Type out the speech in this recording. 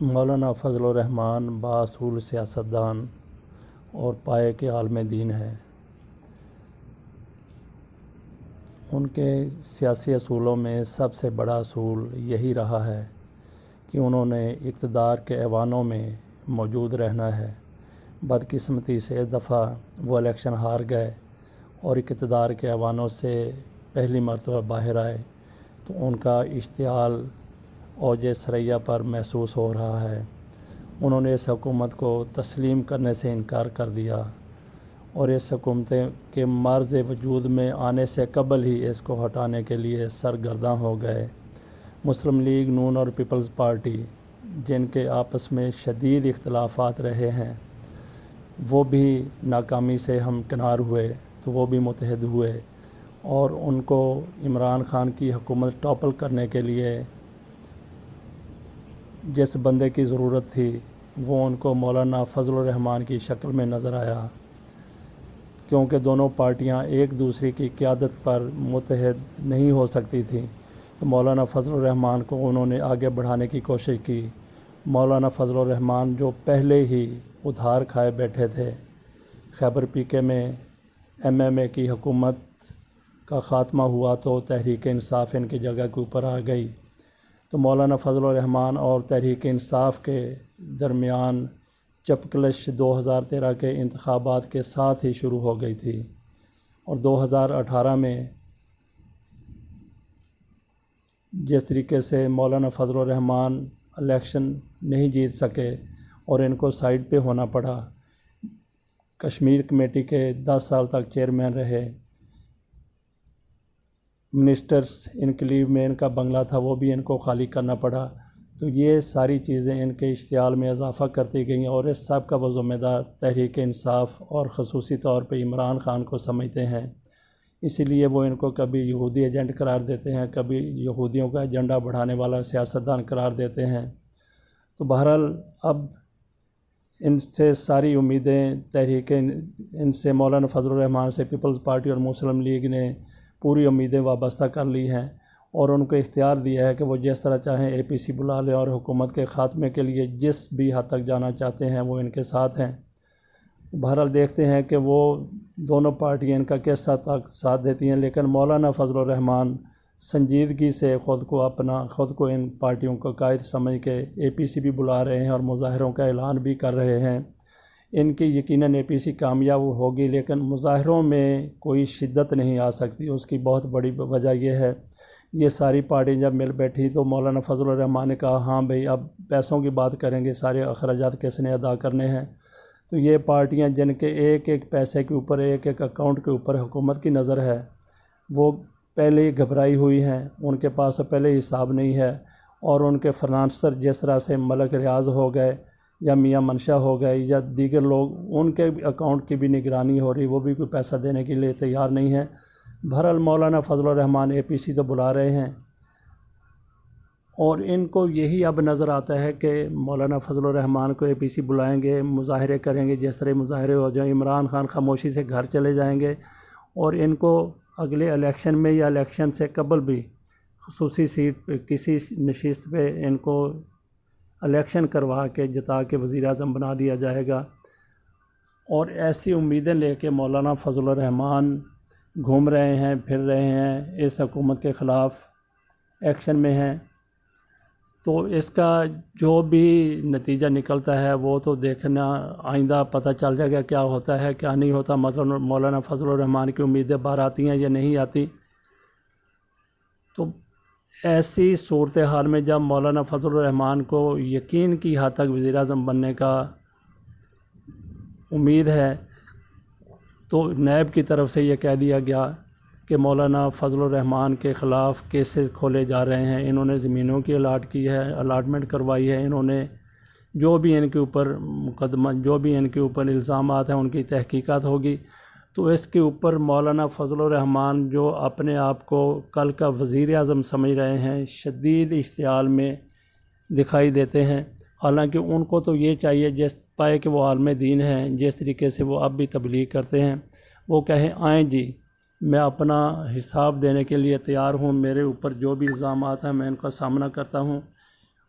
مولانا فضل الرحمان باصول سیاستدان اور پائے کے عالم دین ہے۔ ان کے سیاسی اصولوں میں سب سے بڑا اصول یہی رہا ہے کہ انہوں نے اقتدار کے ایوانوں میں موجود رہنا ہے۔ بدقسمتی سے اس دفعہ وہ الیکشن ہار گئے اور اقتدار کے ایوانوں سے پہلی مرتبہ باہر آئے تو ان کا اشتعال اوج ثریا پر محسوس ہو رہا ہے۔ انہوں نے اس حکومت کو تسلیم کرنے سے انکار کر دیا اور اس حکومت کے مرز وجود میں آنے سے قبل ہی اس کو ہٹانے کے لیے سرگرداں ہو گئے۔ مسلم لیگ نون اور پیپلز پارٹی جن کے آپس میں شدید اختلافات رہے ہیں وہ بھی ناکامی سے ہمکنار ہوئے تو وہ بھی متحد ہوئے اور ان کو عمران خان کی حکومت ٹاپل کرنے کے لیے جس بندے کی ضرورت تھی وہ ان کو مولانا فضل الرحمان کی شکل میں نظر آیا۔ کیونکہ دونوں پارٹیاں ایک دوسرے کی قیادت پر متحد نہیں ہو سکتی تھیں تو مولانا فضل الرحمان کو انہوں نے آگے بڑھانے کی کوشش کی۔ مولانا فضل الرحمان جو پہلے ہی ادھار کھائے بیٹھے تھے، خیبر PK میں MMA کی حکومت کا خاتمہ ہوا تو تحریک انصاف ان کی جگہ کے اوپر آ گئی، تو مولانا فضل الرحمان اور تحریک انصاف کے درمیان چپکلش 2013 کے انتخابات کے ساتھ ہی شروع ہو گئی تھی اور 2018 میں جس طریقے سے مولانا فضل الرحمان الیکشن نہیں جیت سکے اور ان کو سائیڈ پہ ہونا پڑا، کشمیر کمیٹی کے 10 سال تک چیئرمین رہے، منسٹرز انکلیو میں ان کا بنگلہ تھا وہ بھی ان کو خالی کرنا پڑا، تو یہ ساری چیزیں ان کے اشتعال میں اضافہ کرتی گئیں اور اس سب کا وہ ذمہ دار تحریک انصاف اور خصوصی طور پہ عمران خان کو سمجھتے ہیں۔ اسی لیے وہ ان کو کبھی یہودی ایجنٹ قرار دیتے ہیں، کبھی یہودیوں کا ایجنڈا بڑھانے والا سیاستدان قرار دیتے ہیں۔ تو بہرحال اب ان سے ساری امیدیں ان سے مولانا فضل الرحمان سے پیپلز پارٹی اور مسلم لیگ نے پوری امیدیں وابستہ کر لی ہیں اور ان کو اختیار دیا ہے کہ وہ جس طرح چاہیں APC بلا لیں اور حکومت کے خاتمے کے لیے جس بھی حد تک جانا چاہتے ہیں وہ ان کے ساتھ ہیں۔ بہرحال دیکھتے ہیں کہ وہ دونوں پارٹیاں ان کا کس حد تک ساتھ دیتی ہیں، لیکن مولانا فضل الرحمان سنجیدگی سے خود کو ان پارٹیوں کا قائد سمجھ کے APC بھی بلا رہے ہیں اور مظاہروں کا اعلان بھی کر رہے ہیں۔ ان کی یقیناً APC کامیاب ہوگی لیکن مظاہروں میں کوئی شدت نہیں آ سکتی۔ اس کی بہت بڑی وجہ یہ ہے، یہ ساری پارٹیاں جب مل بیٹھی تو مولانا فضل الرحمان نے کہا ہاں بھئی اب پیسوں کی بات کریں گے، سارے اخراجات کس نے ادا کرنے ہیں، تو یہ پارٹیاں جن کے ایک ایک پیسے کے اوپر، ایک ایک اکاؤنٹ کے اوپر حکومت کی نظر ہے، وہ پہلے ہی گھبرائی ہوئی ہیں، ان کے پاس تو پہلے ہی حساب نہیں ہے اور ان کے فنانسر جس طرح سے ملک ریاض ہو گئے یا میاں منشا ہو گئے یا دیگر لوگ، ان کے اکاؤنٹ کی بھی نگرانی ہو رہی، وہ بھی کوئی پیسہ دینے کے لیے تیار نہیں ہے۔ بہرحال مولانا فضل الرحمان APC تو بلا رہے ہیں اور ان کو یہی اب نظر آتا ہے کہ مولانا فضل الرحمان کو APC بلائیں گے، مظاہرے کریں گے، جس طرح مظاہرے ہو جائیں، عمران خان خاموشی سے گھر چلے جائیں گے اور ان کو اگلے الیکشن میں یا الیکشن سے قبل بھی خصوصی سیٹ پہ کسی نشست پہ ان کو الیکشن کروا کے جتا کے وزیر اعظم بنا دیا جائے گا۔ اور ایسی امیدیں لے کے مولانا فضل الرحمان گھوم رہے ہیں، پھر رہے ہیں، اس حکومت کے خلاف ایکشن میں ہیں، تو اس کا جو بھی نتیجہ نکلتا ہے وہ تو دیکھنا آئندہ پتہ چل جائے گا کیا ہوتا ہے کیا نہیں ہوتا۔ مثلا مولانا فضل الرحمان کی امیدیں باہر آتی ہیں یا نہیں آتی، تو ایسی صورتحال میں جب مولانا فضل الرحمان کو یقین کی حد تک وزیر اعظم بننے کا امید ہے تو نیب کی طرف سے یہ کہہ دیا گیا کہ مولانا فضل الرحمان کے خلاف کیسز کھولے جا رہے ہیں، انہوں نے زمینوں کی الاٹمنٹ کروائی ہے، انہوں نے جو بھی ان کے اوپر مقدمہ، جو بھی ان کے اوپر الزامات ہیں ان کی تحقیقات ہوگی۔ تو اس کے اوپر مولانا فضل الرحمان جو اپنے آپ کو کل کا وزیر اعظم سمجھ رہے ہیں، شدید اشتعال میں دکھائی دیتے ہیں، حالانکہ ان کو تو یہ چاہیے جس پائے کہ وہ عالم دین ہیں، جس طریقے سے وہ اب بھی تبلیغ کرتے ہیں، وہ کہیں آئیں جی میں اپنا حساب دینے کے لیے تیار ہوں، میرے اوپر جو بھی الزامات ہیں میں ان کا سامنا کرتا ہوں